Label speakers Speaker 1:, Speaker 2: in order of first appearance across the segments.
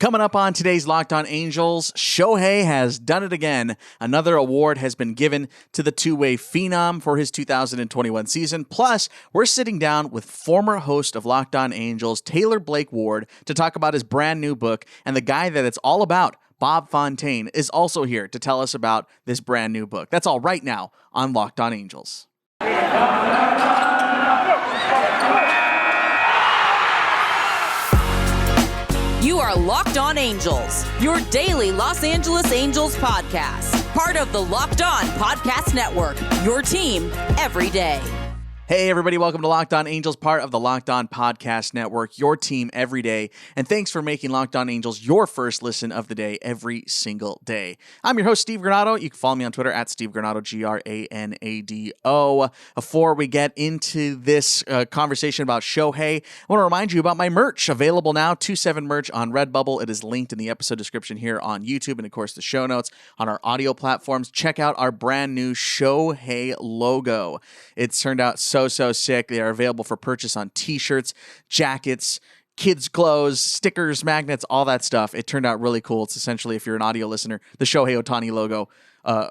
Speaker 1: Coming up on today's Locked On Angels, Shohei has done it again. Another award has been given to the two-way phenom for his 2021 season. Plus, we're sitting down with former host of Locked On Angels, Taylor Blake Ward, to talk about his brand new book. And the guy that it's all about, Bob Fontaine, is also here to tell us about this brand new book. That's all right now on Locked On Angels.
Speaker 2: You are Locked On Angels, your daily Los Angeles Angels podcast. Part of the Locked On Podcast Network, your team every day.
Speaker 1: Hey everybody, welcome to Locked On Angels, part of the Locked On Podcast Network, your team every day. And thanks for making Locked On Angels your first listen of the day every single day. I'm your host, Steve Granado. You can follow me on Twitter at Steve Granado, Granado. Before we get into this conversation about Shohei, I want to remind you about my merch, available now, 2-7 merch on Redbubble. It is linked in the episode description here on YouTube and, of course, the show notes on our audio platforms. Check out our brand new Shohei logo. It's turned out so sick. They are available for purchase on t-shirts, jackets, kids' clothes, stickers, magnets, all that stuff. It turned out really cool. It's essentially, if you're an audio listener, the Shohei Ohtani logo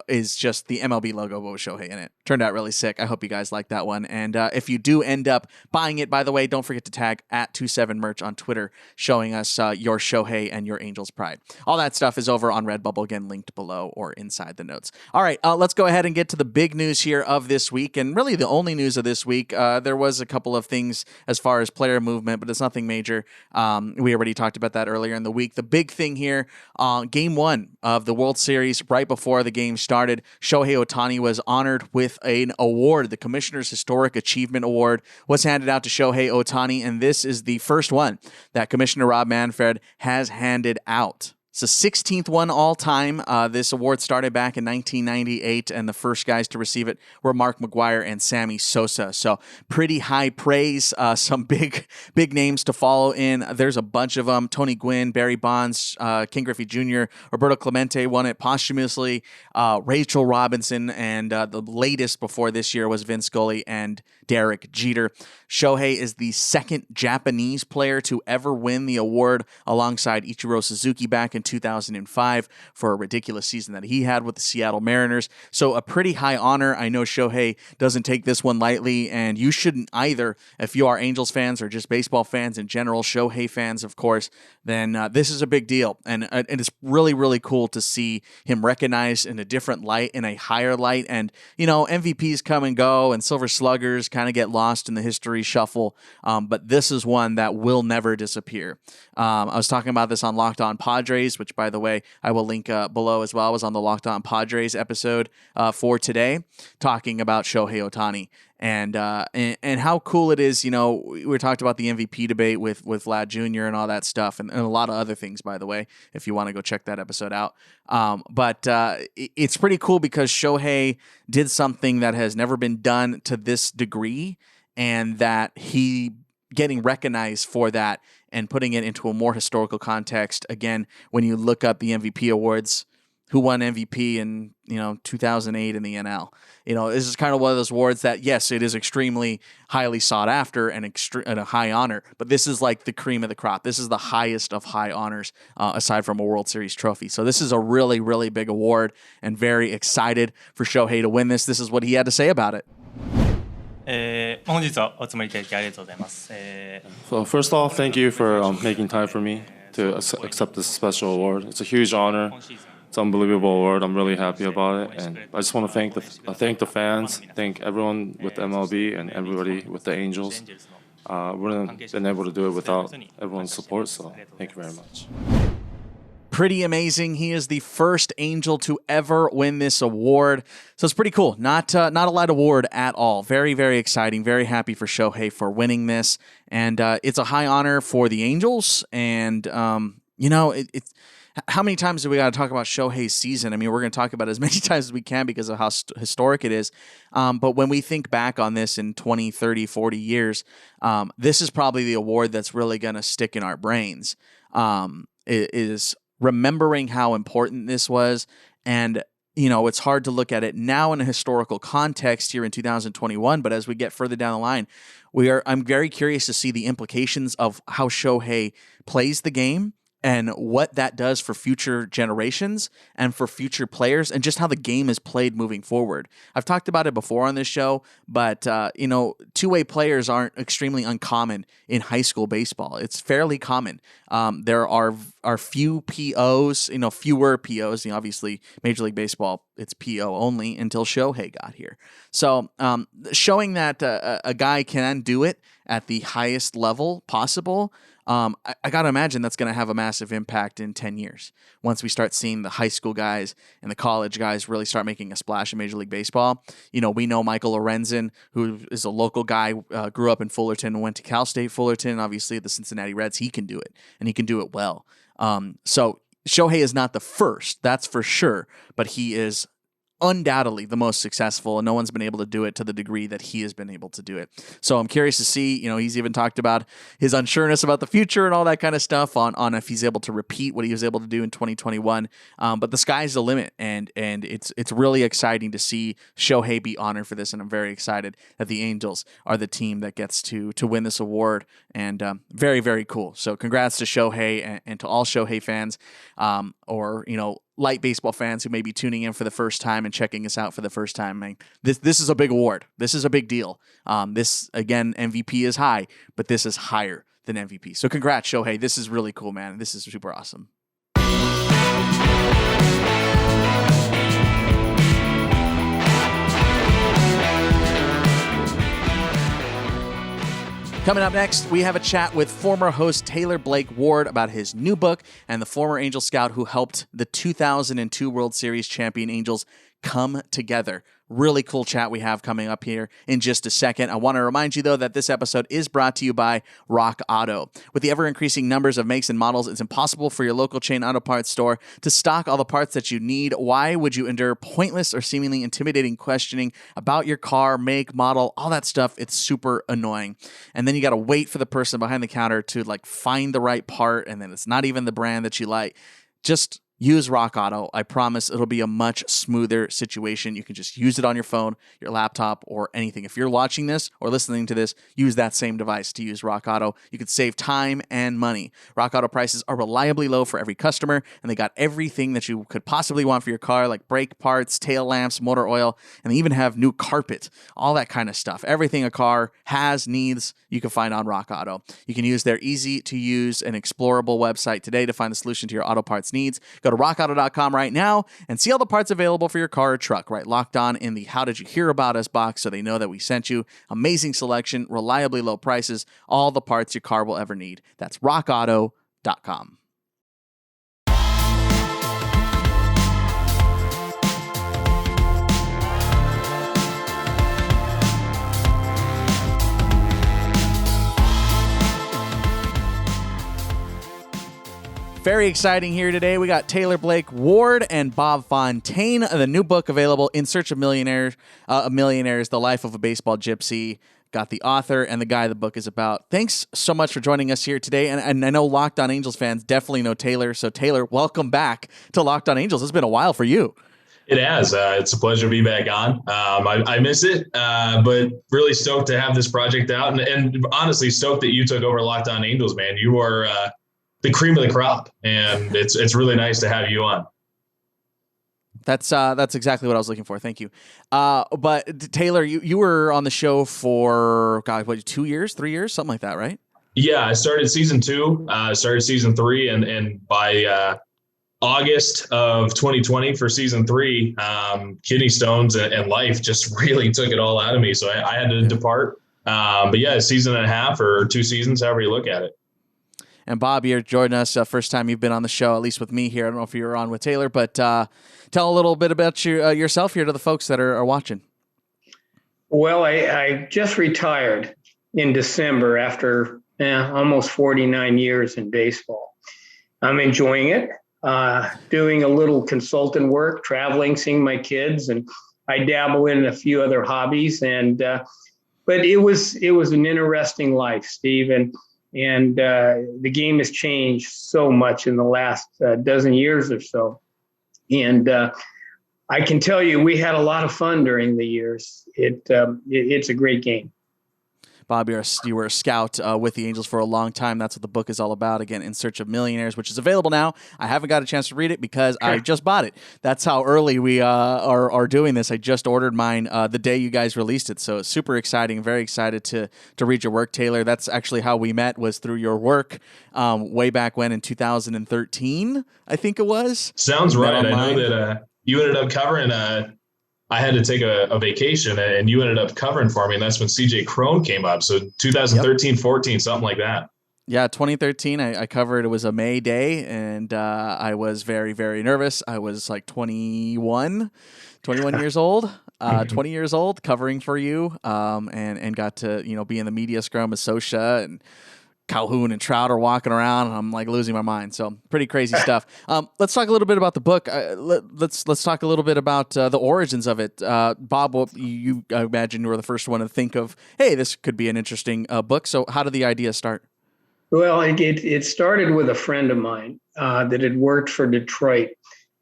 Speaker 1: is just the MLB logo with Shohei in it. Turned out really sick. I hope you guys like that one. And if you do end up buying it, by the way, don't forget to tag at 2-7 merch on Twitter, showing us your Shohei and your Angels pride. All that stuff is over on Redbubble, again, linked below or inside the notes. All right, let's go ahead and get to the big news here of this week, and really the only news of this week. There was a couple of things as far as player movement, but it's nothing major. We already talked about that earlier in the week. The big thing here, Game 1 of the World Series, right before the game started, Shohei Ohtani was honored with an award. The Commissioner's Historic Achievement Award was handed out to Shohei Ohtani, and this is the first one that Commissioner Rob Manfred has handed out. It's the 16th one all time. This award started back in 1998, and the first guys to receive it were Mark McGwire and Sammy Sosa. So pretty high praise. Some big names to follow in. There's a bunch of them. Tony Gwynn, Barry Bonds, Ken Griffey Jr., Roberto Clemente won it posthumously. Rachel Robinson, and the latest before this year was Vince Scully and Derek Jeter. Shohei is the second Japanese player to ever win the award, alongside Ichiro Suzuki back in 2005 for a ridiculous season that he had with the Seattle Mariners. So a pretty high honor. I know Shohei doesn't take this one lightly, and you shouldn't either. If you are Angels fans or just baseball fans in general, Shohei fans, of course, then this is a big deal. And it's really, really cool to see him recognized in a different light, in a higher light. And, you know, MVPs come and go, and Silver Sluggers kind of get lost in the history shuffle. But this is one that will never disappear. I was talking about this on Locked On Padres, which, by the way, I will link below as well. I was on the Locked On Padres episode for today, talking about Shohei Ohtani and how cool it is. You know, we talked about the MVP debate with Vlad Jr. and all that stuff, and a lot of other things, by the way, if you want to go check that episode out. But it's pretty cool because Shohei did something that has never been done to this degree, and that he getting recognized for that and putting it into a more historical context. Again, when you look up the MVP awards, who won MVP in 2008 in the NL? You know, this is kind of one of those awards that, yes, it is extremely highly sought after and a high honor, but this is like the cream of the crop. This is the highest of high honors, aside from a World Series trophy. So this is a really, really big award, and very excited for Shohei to win this. This is what he had to say about it.
Speaker 3: So
Speaker 4: first off, thank you for making time for me to accept this special award. It's a huge honor. It's an unbelievable award. I'm really happy about it, and I just want to thank the fans, thank everyone with MLB and everybody with the Angels. We wouldn't have been able to do it without everyone's support, so thank you very much.
Speaker 1: Pretty amazing. He is the first Angel to ever win this award. So it's pretty cool. Not a light award at all. Very, very exciting. Very happy for Shohei for winning this. And it's a high honor for the Angels. And, it's how many times do we got to talk about Shohei's season? I mean, we're going to talk about it as many times as we can because of how historic it is. But when we think back on this in 20, 30, 40 years, this is probably the award that's really going to stick in our brains. Is remembering how important this was. And, it's hard to look at it now in a historical context here in 2021, but as we get further down the line, I'm very curious to see the implications of how Shohei plays the game and what that does for future generations and for future players and just how the game is played moving forward. I've talked about it before on this show, but two-way players aren't extremely uncommon in high school baseball. It's fairly common. There are few POs, fewer POs. Obviously, Major League Baseball, it's PO only until Shohei got here. So showing that a guy can do it at the highest level possible, I got to imagine that's going to have a massive impact in 10 years once we start seeing the high school guys and the college guys really start making a splash in Major League Baseball. We know Michael Lorenzen, who is a local guy, grew up in Fullerton and went to Cal State Fullerton. Obviously, the Cincinnati Reds, he can do it, and he can do it well. So Shohei is not the first, that's for sure, but he is undoubtedly the most successful, and no one's been able to do it to the degree that he has been able to do it. So I'm curious to see, he's even talked about his unsureness about the future and all that kind of stuff on if he's able to repeat what he was able to do in 2021. But the sky's the limit, and it's really exciting to see Shohei be honored for this, and I'm very excited that the Angels are the team that gets to win this award, and very, very cool. So congrats to Shohei and to all Shohei fans, or light baseball fans who may be tuning in for the first time and checking us out for the first time. This is a big award. This is a big deal. This, again, MVP is high, but this is higher than MVP. So congrats, Shohei. This is really cool, man. This is super awesome. Coming up next, we have a chat with former host Taylor Blake Ward about his new book and the former Angel scout who helped the 2002 World Series champion Angels come together. Really cool chat we have coming up here in just a second. I want to remind you, though, that this episode is brought to you by Rock Auto. With the ever-increasing numbers of makes and models, it's impossible for your local chain auto parts store to stock all the parts that you need. Why would you endure pointless or seemingly intimidating questioning about your car, make, model, all that stuff? It's super annoying. And then you got to wait for the person behind the counter to find the right part, and then it's not even the brand that you like. Just use Rock Auto. I promise it'll be a much smoother situation. You can just use it on your phone, your laptop, or anything. If you're watching this or listening to this, use that same device to use Rock Auto. You could save time and money. Rock Auto prices are reliably low for every customer, and they got everything that you could possibly want for your car, like brake parts, tail lamps, motor oil, and they even have new carpet, all that kind of stuff. Everything a car needs, you can find on Rock Auto. You can use their easy-to-use and explorable website today to find the solution to your auto parts needs. Go to rockauto.com right now and see all the parts available for your car or truck, right? Locked On in the How Did You Hear About Us box so they know that we sent you. Amazing selection, reliably low prices, all the parts your car will ever need. That's rockauto.com. Very exciting here today. We got Taylor Blake Ward and Bob Fontaine. The new book available, In Search of Millionaires, The Life of a Baseball Gypsy. Got the author and the guy the book is about. Thanks so much for joining us here today. And I know Locked On Angels fans definitely know Taylor. So Taylor, welcome back to Locked On Angels. It's been a while for you.
Speaker 5: It has. It's a pleasure to be back on. I miss it, but really stoked to have this project out. And honestly, stoked that you took over Locked On Angels, man. You are the cream of the crop, and it's really nice to have you on.
Speaker 1: That's exactly what I was looking for. Thank you. But Taylor, you were on the show for 2 years, 3 years, something like that, right?
Speaker 5: Yeah, I started season 2, started season 3, and by August of 2020 for season 3, kidney stones and life just really took it all out of me. So I had to depart. But yeah, a season and a half or 2 seasons, however you look at it.
Speaker 1: And Bob, you're joining us. First time you've been on the show, at least with me here. I don't know if you were on with Taylor, but tell a little bit about yourself here to the folks that are watching.
Speaker 6: Well, I just retired in December after almost 49 years in baseball. I'm enjoying it, doing a little consultant work, traveling, seeing my kids, and I dabble in a few other hobbies. But it was an interesting life, Steve, and the game has changed so much in the last dozen years or so. And I can tell you, we had a lot of fun during the years. It's a great game.
Speaker 1: Bob, you were a scout with the Angels for a long time. That's what the book is all about. Again, In Search of Millionaires, which is available now. I haven't got a chance to read it because I just bought it. That's how early we are doing this. I just ordered mine the day you guys released it, so it's super exciting. Very excited to read your work, Taylor. That's actually how we met, was through your work way back when in 2013, I think it was.
Speaker 5: Sounds right. I know that you ended up covering I had to take a vacation, and you ended up covering for me, and that's when CJ Crone came up. So 2013, 14, something like that.
Speaker 1: Yeah, 2013, I covered. It was a May day, and I was very, very nervous. I was like 21 years old, 20 years old, covering for you, and got to be in the media scrum with Sosha and Calhoun and Trout are walking around, and I'm like losing my mind. So pretty crazy stuff. Let's talk a little bit about the book. Let's talk a little bit about the origins of it. Bob, you I imagine you were the first one to think of, hey, this could be an interesting book. So how did the idea start?
Speaker 6: Well, it started with a friend of mine that had worked for Detroit,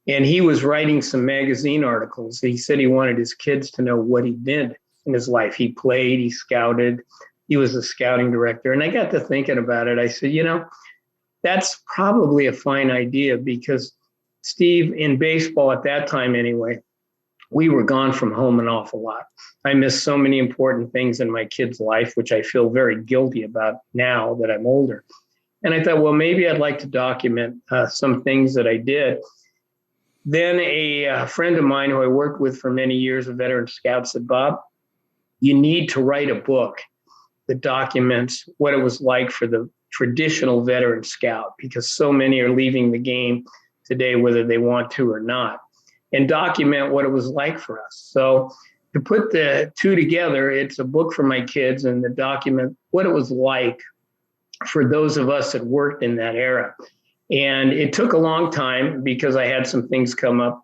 Speaker 6: and he was writing some magazine articles. He said he wanted his kids to know what he did in his life. He played, he scouted. He was a scouting director. And I got to thinking about it. I said, that's probably a fine idea, because Steve, in baseball at that time anyway, we were gone from home an awful lot. I missed so many important things in my kid's life, which I feel very guilty about now that I'm older. And I thought, well, maybe I'd like to document some things that I did. Then a friend of mine who I worked with for many years, a veteran scout, said, Bob, you need to write a book that documents what it was like for the traditional veteran scout, because so many are leaving the game today, whether they want to or not, and document what it was like for us. So to put the two together, it's a book for my kids and to document what it was like for those of us that worked in that era. And it took a long time because I had some things come up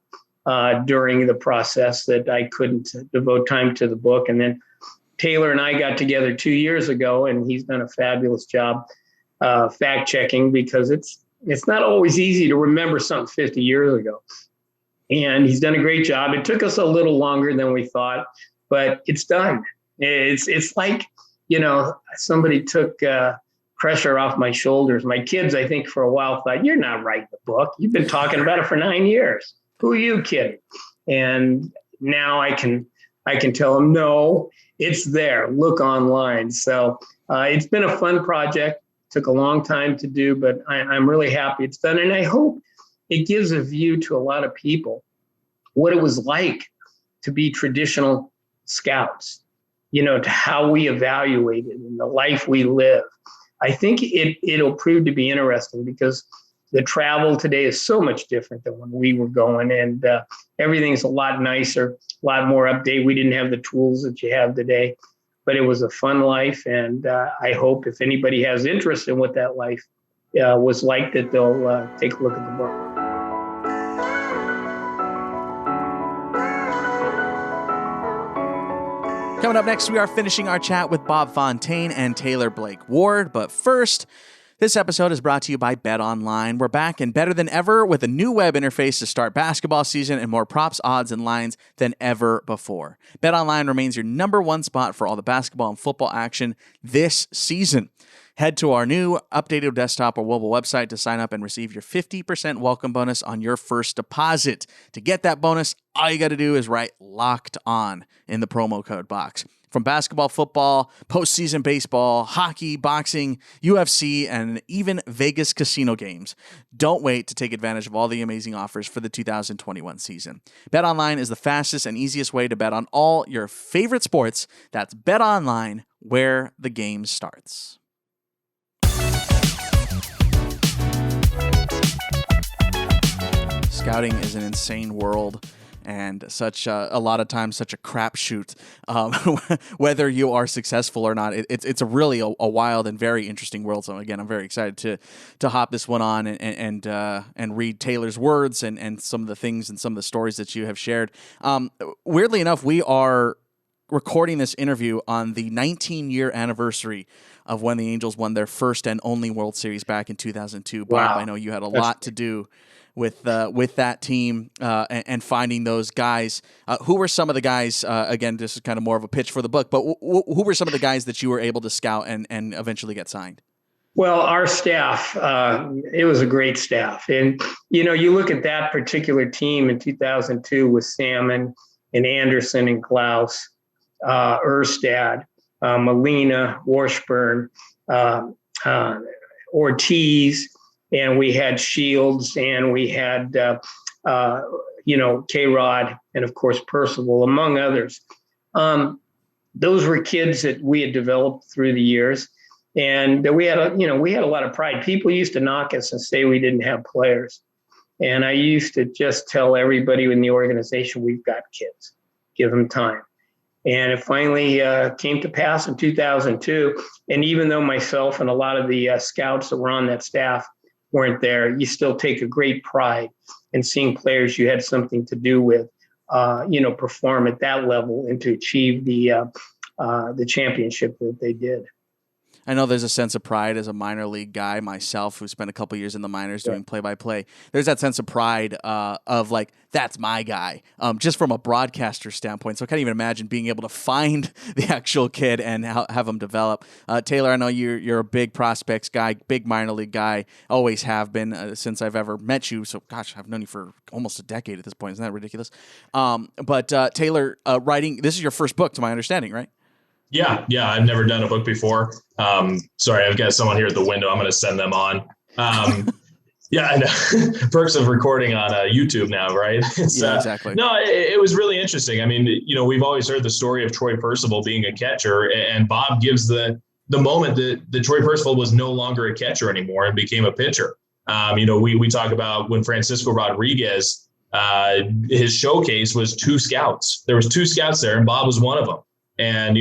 Speaker 6: during the process that I couldn't devote time to the book. And then Taylor and I got together 2 years ago, and he's done a fabulous job fact checking, because it's not always easy to remember something 50 years ago. And he's done a great job. It took us a little longer than we thought, but it's done. It's like, somebody took pressure off my shoulders. My kids, I think, for a while thought, you're not writing the book. You've been talking about it for 9 years. Who are you kidding? And now I can tell them, no, it's there. Look online. So it's been a fun project. Took a long time to do, but I'm really happy it's done. And I hope it gives a view to a lot of people what it was like to be traditional scouts, to how we evaluated and the life we live. I think it'll prove to be interesting, because the travel today is so much different than when we were going, and everything's a lot nicer, a lot more update. We didn't have the tools that you have today, but it was a fun life. And I hope if anybody has interest in what that life was like, that they'll take a look at the book.
Speaker 1: Coming up next, we are finishing our chat with Bob Fontaine and Taylor Blake Ward. But first, this episode is brought to you by BetOnline. We're back and better than ever with a new web interface to start basketball season and more props, odds, and lines than ever before. BetOnline remains your number one spot for all the basketball and football action this season. Head to our new updated desktop or mobile website to sign up and receive your 50% welcome bonus on your first deposit. To get that bonus, all you got to do is write Locked On in the promo code box. From basketball, football, postseason baseball, hockey, boxing, UFC, and even Vegas casino games. Don't wait to take advantage of all the amazing offers for the 2021 season. BetOnline is the fastest and easiest way to bet on all your favorite sports. That's BetOnline, where the game starts. Scouting is an insane world, and such a lot of times such a crapshoot. Whether you are successful or not, it's a really a wild and very interesting world. So again, I'm very excited to hop this one on and read Taylor's words and some of the things and some of the stories that you have shared. Weirdly enough, we are recording this interview on the 19-year anniversary of when the Angels won their first and only World Series back in 2002. Bob,
Speaker 6: Wow.
Speaker 1: I know you had a lot to do with that team and finding those guys. Who were some of the guys, again, this is kind of more of a pitch for the book, but who were some of the guys that you were able to scout and eventually get signed?
Speaker 6: Well, our staff, it was a great staff. And, you look at that particular team in 2002 with Salmon and Anderson and Klaus, Erstad, Molina, Washburn, Ortiz, and we had Shields, and we had, K-Rod, and of course, Percival, among others. Those were kids that we had developed through the years. And we had a lot of pride. People used to knock us and say we didn't have players. And I used to just tell everybody in the organization, we've got kids, give them time. And it finally came to pass in 2002. And even though myself and a lot of the scouts that were on that staff weren't there, you still take a great pride in seeing players you had something to do with, perform at that level and to achieve the championship that they did.
Speaker 1: I know there's a sense of pride as a minor league guy myself who spent a couple years in the minors doing play-by-play. There's that sense of pride of like, that's my guy, just from a broadcaster standpoint. So I can't even imagine being able to find the actual kid and have him develop. Taylor, I know you're a big prospects guy, big minor league guy, always have been since I've ever met you. So, gosh, I've known you for almost a decade at this point. Isn't that ridiculous? But Taylor, writing, this is your first book, to my understanding, right?
Speaker 5: Yeah. I've never done a book before. Sorry, I've got someone here at the window. I'm going to send them on. Yeah, I know. Perks of recording on YouTube now, right?
Speaker 1: Exactly.
Speaker 5: No, it was really interesting. I mean, we've always heard the story of Troy Percival being a catcher, and Bob gives the moment that Troy Percival was no longer a catcher anymore and became a pitcher. We talk about when Francisco Rodriguez, his showcase was 2 scouts. There was 2 scouts there, and Bob was one of them. And,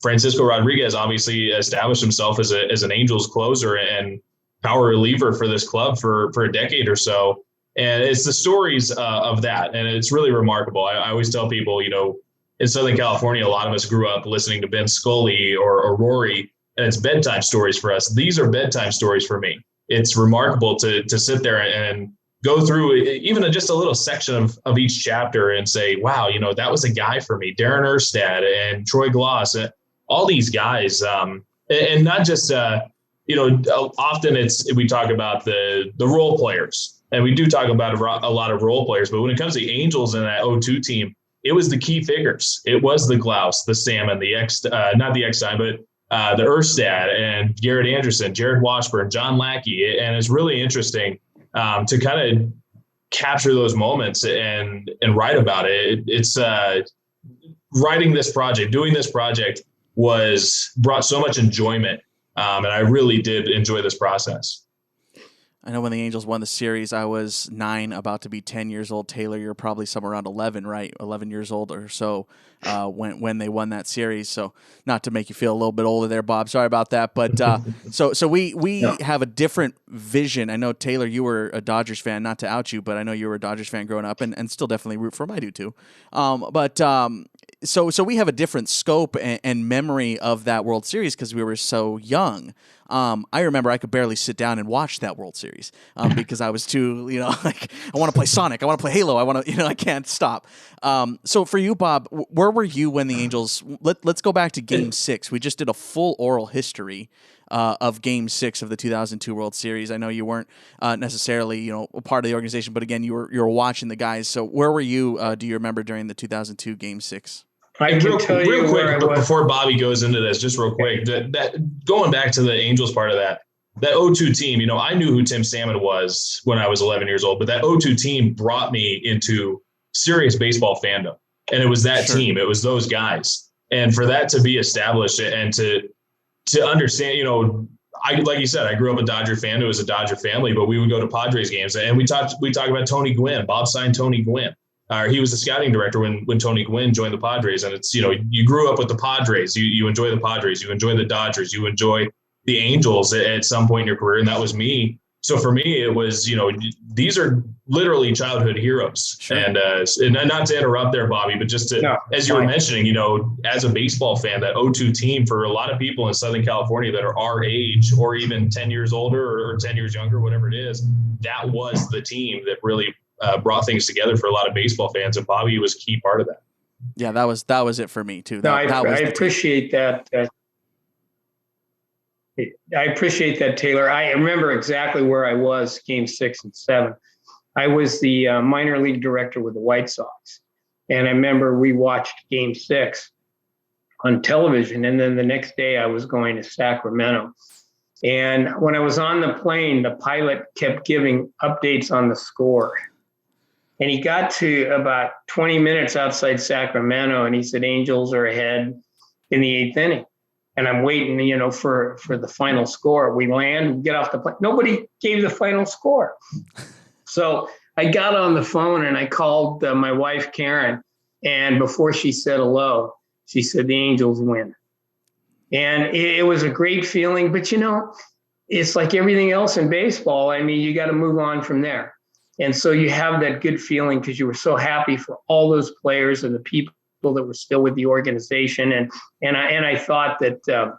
Speaker 5: Francisco Rodriguez obviously established himself as an Angels closer and power reliever for this club for a decade or so. And it's the stories of that. And it's really remarkable. I always tell people, in Southern California, a lot of us grew up listening to Ben Scully or Rory, and it's bedtime stories for us. These are bedtime stories for me. It's remarkable to sit there and go through even just a little section of each chapter and say, wow, that was a guy for me. Darren Erstad and Troy Gloss, all these guys. And not just, often we talk about the role players, and we do talk about a lot of role players. But when it comes to the Angels and that 0-2 team, it was the key figures. It was the Glouse, the Salmon, not the Eckstein, but the Erstad and Garrett Anderson, Jared Washburn, John Lackey. And it's really interesting to kind of capture those moments and write about it. It's writing this project, doing this project brought so much enjoyment. And I really did enjoy this process.
Speaker 1: I know when the Angels won the series, I was 9, about to be 10 years old. Taylor, you're probably somewhere around 11, right? 11 years old or so when they won that series. So not to make you feel a little bit older there, Bob. Sorry about that. But so we have a different vision. I know, Taylor, you were a Dodgers fan, not to out you, but I know you were a Dodgers fan growing up and still definitely root for them. I do too. So we have a different scope and memory of that World Series because we were so young. I remember I could barely sit down and watch that World Series because I was too, like, I want to play Sonic, I want to play Halo, I can't stop. So for you, Bob, where were you when the Angels? Let's go back to Game 6. We just did a full oral history of Game 6 of the 2002 World Series. I know you weren't necessarily, a part of the organization, but again, you were watching the guys. So where were you? Do you remember during the 2002 Game 6?
Speaker 6: I can tell you
Speaker 5: real quick,
Speaker 6: but
Speaker 5: before Bobby goes into this, just real quick, that going back to the Angels part of that 0-2 team, I knew who Tim Salmon was when I was 11 years old, but that 0-2 team brought me into serious baseball fandom. And it was that team. It was those guys. And for that to be established and to understand, like you said, I grew up a Dodger fan. It was a Dodger family, but we would go to Padres games and we talk about Tony Gwynn. Bob signed Tony Gwynn. He was the scouting director when Tony Gwynn joined the Padres. And it's, you grew up with the Padres. You enjoy the Padres. You enjoy the Dodgers. You enjoy the Angels at some point in your career. And that was me. So for me, it was, these are literally childhood heroes. Sure. And not to interrupt there, Bobby, but just to, as you were mentioning, as a baseball fan, that 0-2 team for a lot of people in Southern California that are our age or even 10 years older or 10 years younger, whatever it is, that was the team that really brought things together for a lot of baseball fans. And Bobby was a key part of that.
Speaker 1: Yeah, that was it for me too.
Speaker 6: I appreciate that. I appreciate that, Taylor. I remember exactly where I was game 6 and 7. I was the minor league director with the White Sox. And I remember we watched game 6 on television. And then the next day I was going to Sacramento. And when I was on the plane, the pilot kept giving updates on the score. And he got to about 20 minutes outside Sacramento and he said, Angels are ahead in the 8th inning. And I'm waiting, for the final score. We land, get off the plane. Nobody gave the final score. So I got on the phone and I called my wife, Karen. And before she said hello, she said, the Angels win. And it was a great feeling. But, it's like everything else in baseball. I mean, you got to move on from there. And so you have that good feeling because you were so happy for all those players and the people that were still with the organization. And I thought that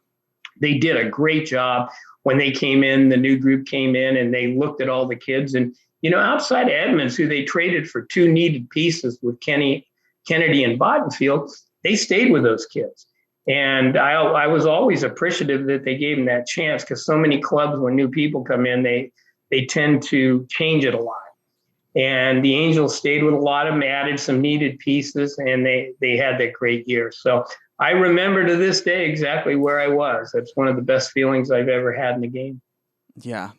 Speaker 6: they did a great job when they came in, the new group came in and they looked at all the kids and, outside of Edmonds, who they traded for 2 needed pieces with Kennedy and Bottenfield, they stayed with those kids. And I was always appreciative that they gave them that chance because so many clubs, when new people come in, they tend to change it a lot. And the Angels stayed with a lot of them, added some needed pieces, and they had that great year. So I remember to this day exactly where I was. That's one of the best feelings I've ever had in the game.
Speaker 1: Yeah,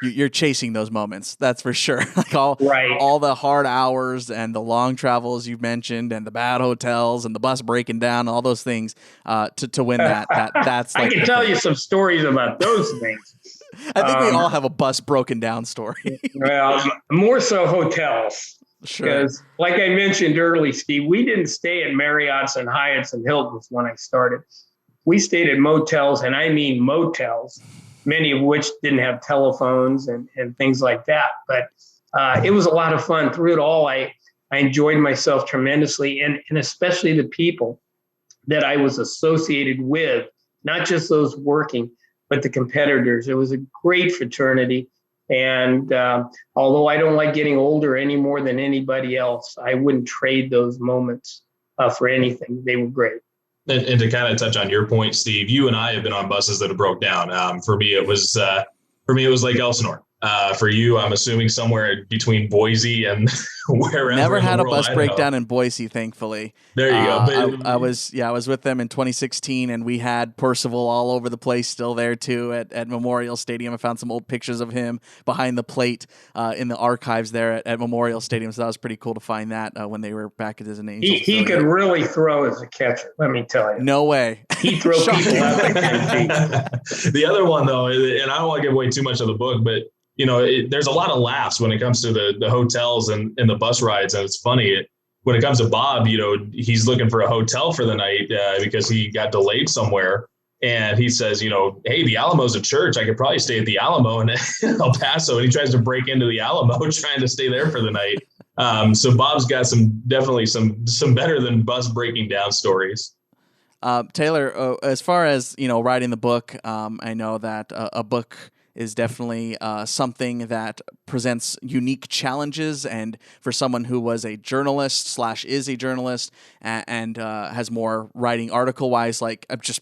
Speaker 1: you're chasing those moments. That's for sure. Like all the hard hours and the long travels you've mentioned, and the bad hotels and the bus breaking down, all those things to win that. That's like
Speaker 6: I can tell you some stories about those things.
Speaker 1: I think we all have a bus broken down story.
Speaker 6: Well, more so hotels.
Speaker 1: Sure.
Speaker 6: Because like I mentioned early, Steve, we didn't stay at Marriott's and Hyatt's and Hilton's when I started. We stayed at motels, and I mean motels, many of which didn't have telephones and things like that. But it was a lot of fun through it all. I enjoyed myself tremendously, and especially the people that I was associated with, not just those working, but the competitors. It was a great fraternity. And although I don't like getting older any more than anybody else, I wouldn't trade those moments for anything. They were great.
Speaker 5: And to kind of touch on your point, Steve, you and I have been on buses that have broke down. For me, it was Lake Elsinore. For you, I'm assuming somewhere between Boise and wherever.
Speaker 1: Never had a bus
Speaker 5: Idaho.
Speaker 1: breakdown in Boise, thankfully.
Speaker 5: There you go.
Speaker 1: I was with them in 2016, and we had Percival all over the place still there too at Memorial Stadium. I found some old pictures of him behind the plate in the archives there at Memorial Stadium. So that was pretty cool to find that when they were back as an Angel.
Speaker 6: He could really throw as a catcher, let me tell you.
Speaker 1: No way.
Speaker 6: He threw people out like
Speaker 5: The other one, though, and I don't want to give away too much of the book, but there's a lot of laughs when it comes to the hotels and the bus rides. And it's funny, when it comes to Bob, he's looking for a hotel for the night because he got delayed somewhere. And he says, hey, the Alamo's a church. I could probably stay at the Alamo in El Paso. And he tries to break into the Alamo trying to stay there for the night. So Bob's got definitely some better than bus breaking down stories.
Speaker 1: Taylor, as far as, writing the book, I know that a book is definitely something that presents unique challenges. And for someone who was a journalist / is a journalist and has more writing article wise, like just,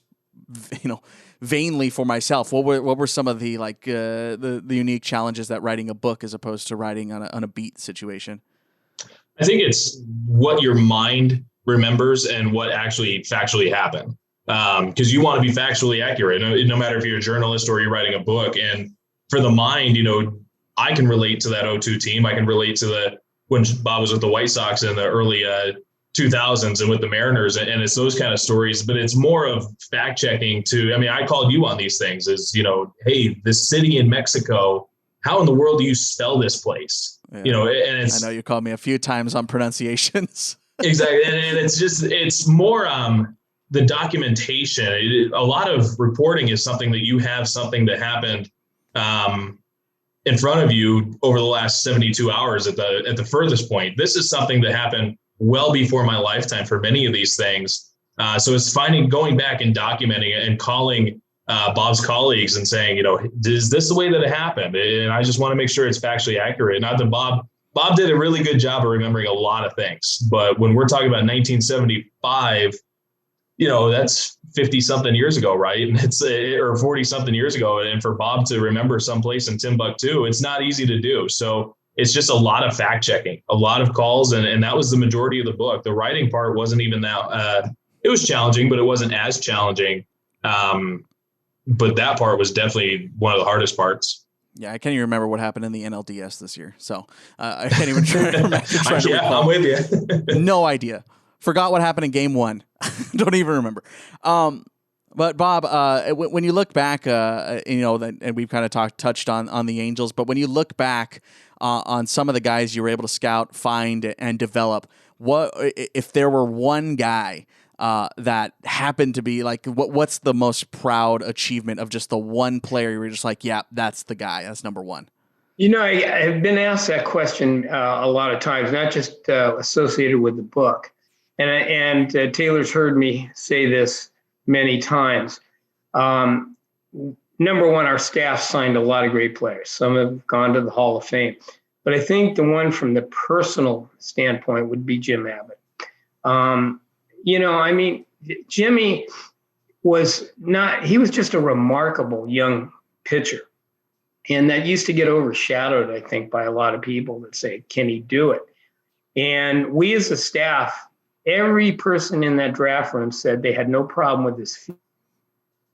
Speaker 1: vainly for myself, what were some of the the unique challenges that writing a book as opposed to writing on a beat situation?
Speaker 5: I think it's what your mind remembers and what actually factually happened. Because you want to be factually accurate, no matter if you're a journalist or you're writing a book. And for the mind, I can relate to that 0-2 team. I can relate to when Bob was with the White Sox in the early 2000s and with the Mariners. And it's those kind of stories, but it's more of fact checking I called you on these things hey, this city in Mexico, how in the world do you spell this place?
Speaker 1: Yeah. And I know you called me a few times on pronunciations.
Speaker 5: Exactly. And it's more, the documentation. A lot of reporting is something that you have something that happened in front of you over the last 72 hours at the furthest point. This is something that happened well before my lifetime for many of these things. So it's going back and documenting it and calling Bob's colleagues and saying, is this the way that it happened? And I just want to make sure it's factually accurate. Not that Bob did a really good job of remembering a lot of things, but when we're talking about 1975, that's 50 something years ago, right? And or 40 something years ago. And for Bob to remember someplace in Timbuktu, it's not easy to do. So it's just a lot of fact checking, a lot of calls. And that was the majority of the book. The writing part wasn't even that, it was challenging, but it wasn't as challenging. But that part was definitely one of the hardest parts.
Speaker 1: Yeah, I can't even remember what happened in the NLDS this year. So I can't even try to recall.
Speaker 5: I'm with you.
Speaker 1: No idea. Forgot what happened in game 1. Don't even remember. But Bob, when you look back, and we've kind of touched on the Angels, but when you look back on some of the guys you were able to scout, find, and develop, what if there were one guy that happened to be like, what's the most proud achievement of just the one player you were just like, yeah, that's the guy, that's number one?
Speaker 6: I've been asked that question a lot of times, not just associated with the book. And Taylor's heard me say this many times. Number one, our staff signed a lot of great players. Some have gone to the Hall of Fame. But I think the one from the personal standpoint would be Jim Abbott. Jimmy he was just a remarkable young pitcher. And that used to get overshadowed, I think, by a lot of people that say, can he do it? And we as a staff, every person in that draft room said they had no problem with his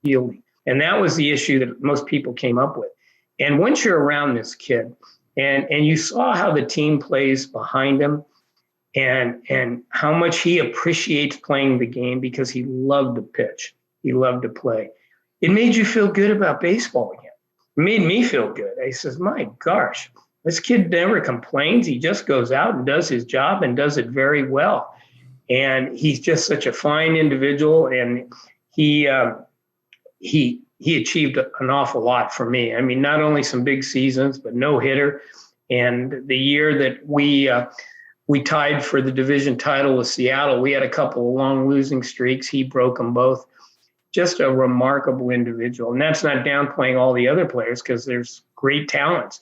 Speaker 6: fielding. And that was the issue that most people came up with. And once you're around this kid and you saw how the team plays behind him and how much he appreciates playing the game because he loved to pitch, he loved to play, it made you feel good about baseball again. It made me feel good. I says, my gosh, this kid never complains. He just goes out and does his job and does it very well. And he's just such a fine individual, and he achieved an awful lot for me. I mean, not only some big seasons, but no hitter. And the year that we tied for the division title with Seattle, we had a couple of long losing streaks. He broke them both. Just a remarkable individual. And that's not downplaying all the other players because there's great talents.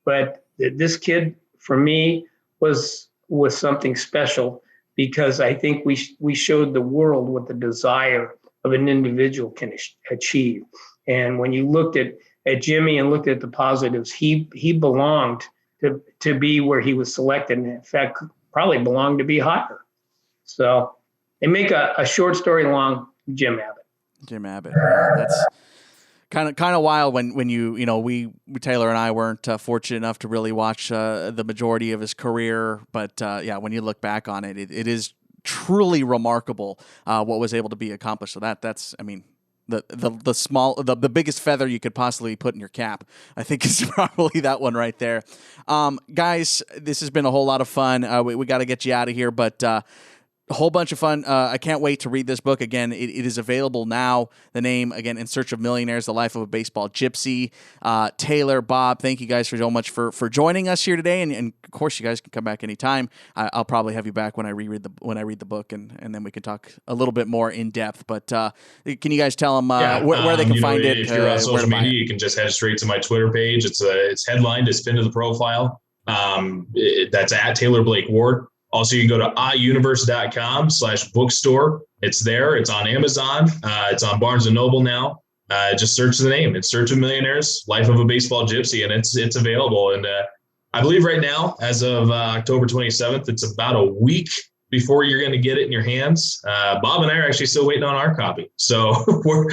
Speaker 6: But this kid, for me, was something special because I think we showed the world what the desire of an individual can achieve. And when you looked at Jimmy and looked at the positives, he belonged to be where he was selected. And in fact, probably belonged to be higher. So they make a short story long, Jim Abbott.
Speaker 1: Jim Abbott. That's kind of wild when we Taylor and I weren't fortunate enough to really watch the majority of his career, but when you look back on it, it is truly remarkable what was able to be accomplished. So that's the biggest feather you could possibly put in your cap, I think, is probably that one right there. Guys, this has been a whole lot of fun. We got to get you out of here, but a whole bunch of fun. I can't wait to read this book. Again, it is available now. The name, again, In Search of Millionaires, The Life of a Baseball Gypsy. Taylor, Bob, thank you guys so much for joining us here today. And of course, you guys can come back anytime. I'll probably have you back when I read the book, and then we can talk a little bit more in depth. But can you guys tell them where they can find it?
Speaker 5: If you're on social media, you can just head straight to my Twitter page. It's headlined, it's pinned to the profile. That's at Taylor Blake Ward. Also, you can go to iuniverse.com/bookstore. It's there. It's on Amazon. It's on Barnes & Noble now. Just search the name. In Search of Millionaires, Life of a Baseball Gypsy, and it's available. And I believe right now, as of October 27th, it's about a week before you're going to get it in your hands. Bob and I are actually still waiting on our copy. So we're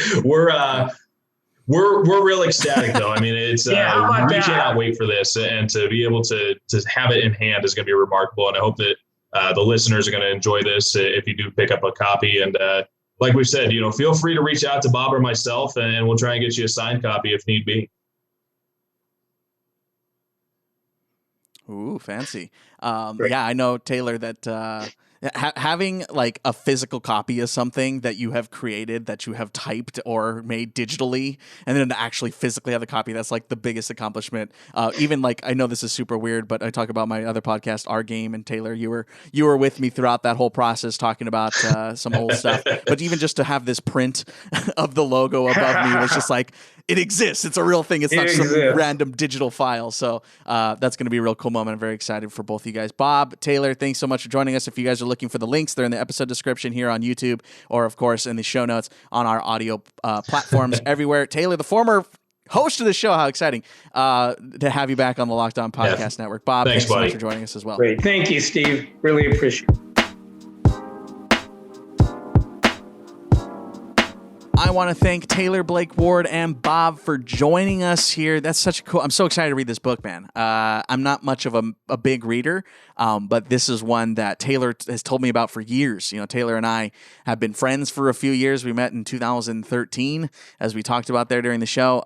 Speaker 5: real ecstatic, though. I mean, it's we cannot wait for this, and to be able to have it in hand is going to be remarkable. And I hope that the listeners are going to enjoy this if you do pick up a copy. And like we've said, feel free to reach out to Bob or myself, and we'll try and get you a signed copy if need be.
Speaker 1: Ooh, fancy. I know, Taylor, that having like a physical copy of something that you have created, that you have typed or made digitally, and then to actually physically have the copy, that's like the biggest accomplishment. Even like, I know this is super weird, but I talk about my other podcast, Our Game, and Taylor, you were with me throughout that whole process talking about some old stuff. But even just to have this print of the logo above me was just like, it exists. It's a real thing. It's not some random digital file. So that's going to be a real cool moment. I'm very excited for both of you guys. Bob, Taylor, thanks so much for joining us. If you guys are looking for the links, they're in the episode description here on YouTube, or of course in the show notes on our audio platforms everywhere. Taylor, the former host of the show, how exciting to have you back on the Locked On Podcast Network. Bob, thanks so much for joining us as well.
Speaker 6: Great. Thank you, Steve. Really appreciate it.
Speaker 1: I want to thank Taylor, Blake Ward, and Bob for joining us here. That's such a cool. I'm so excited to read this book, man. I'm not much of a big reader, but this is one that Taylor has told me about for years. You know, Taylor and I have been friends for a few years. We met in 2013, as we talked about there during the show,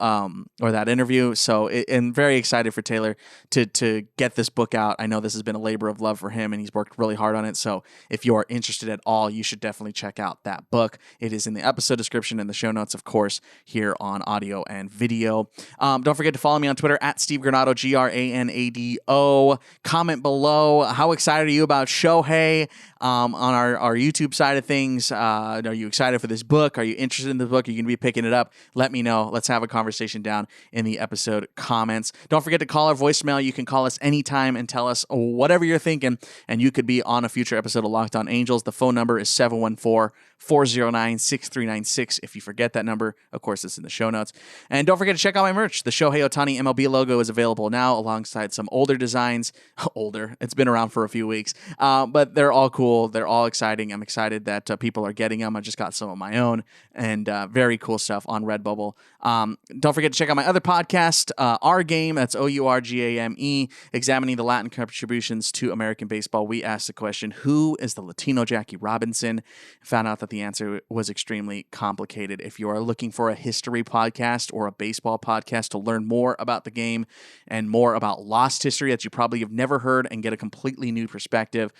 Speaker 1: or that interview. So I'm very excited for Taylor to get this book out. I know this has been a labor of love for him, and he's worked really hard on it. So if you are interested at all, you should definitely check out that book. It is in the episode description and the show notes, of course, here on audio and video. Don't forget to follow me on Twitter at Steve Granado, Granado. Comment below. How excited are you about Shohei on our YouTube side of things? Are you excited for this book? Are you interested in the book? Are you going to be picking it up? Let me know. Let's have a conversation down in the episode comments. Don't forget to call our voicemail. You can call us anytime and tell us whatever you're thinking, and you could be on a future episode of Locked On Angels. The phone number is 714-409-6396. If you forget that number, of course, it's in the show notes. And don't forget to check out my merch. The Shohei Ohtani MLB logo is available now alongside some older designs. Older. It's been around for a few weeks, but they're all cool. They're all exciting. I'm excited that people are getting them. I just got some of my own, and very cool stuff on Redbubble. Don't forget to check out my other podcast, Our Game. That's OURGAME, examining the Latin contributions to American baseball. We asked the question, who is the Latino Jackie Robinson? Found out that the answer was extremely complicated. If you are looking for a history podcast or a baseball podcast to learn more about the game and more about lost history that you probably have never heard and get a completely new perspective,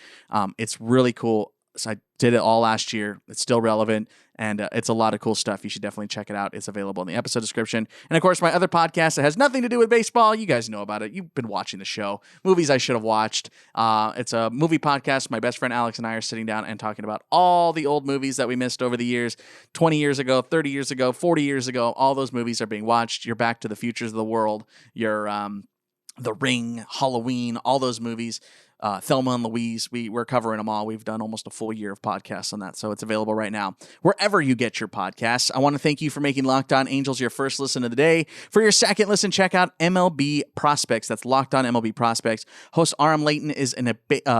Speaker 1: it's really cool. So I did it all last year. It's still relevant, and it's a lot of cool stuff. You should definitely check it out. It's available in the episode description. And, of course, my other podcast that has nothing to do with baseball. You guys know about it. You've been watching the show. Movies I should have watched. It's a movie podcast. My best friend Alex and I are sitting down and talking about all the old movies that we missed over the years. 20 years ago, 30 years ago, 40 years ago. All those movies are being watched. You're Back to the Futures of the World. You're The Ring, Halloween, all those movies. Thelma and Louise, we're covering them all. We've done almost a full year of podcasts on that, so it's available right now wherever you get your podcasts. I want to thank you for making Locked On Angels your first listen of the day. For your second listen, check out MLB Prospects. That's Locked On MLB Prospects. Host Aram Layton is in a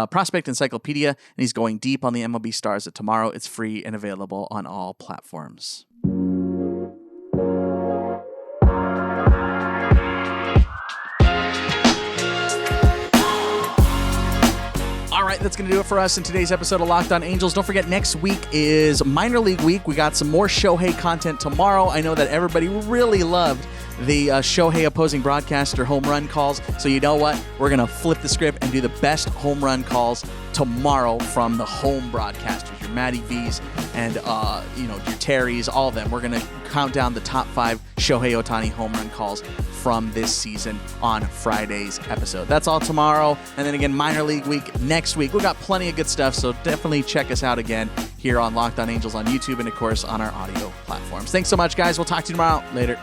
Speaker 1: prospect encyclopedia, and he's going deep on the MLB stars of tomorrow. It's free and available on all platforms. All right, that's going to do it for us in today's episode of Locked On Angels. Don't forget, next week is minor league week. We got some more Shohei content tomorrow. I know that everybody really loved the Shohei opposing broadcaster home run calls. So you know what? We're going to flip the script and do the best home run calls tomorrow from the home broadcasters. Your Matty V's and your Terrys, all of them. We're going to count down the top 5 Shohei Ohtani home run calls from this season on Friday's episode. That's all tomorrow. And then again, minor league week next week. We've got plenty of good stuff, so definitely check us out again here on Locked On Angels on YouTube and, of course, on our audio platforms. Thanks so much, guys. We'll talk to you tomorrow. Later.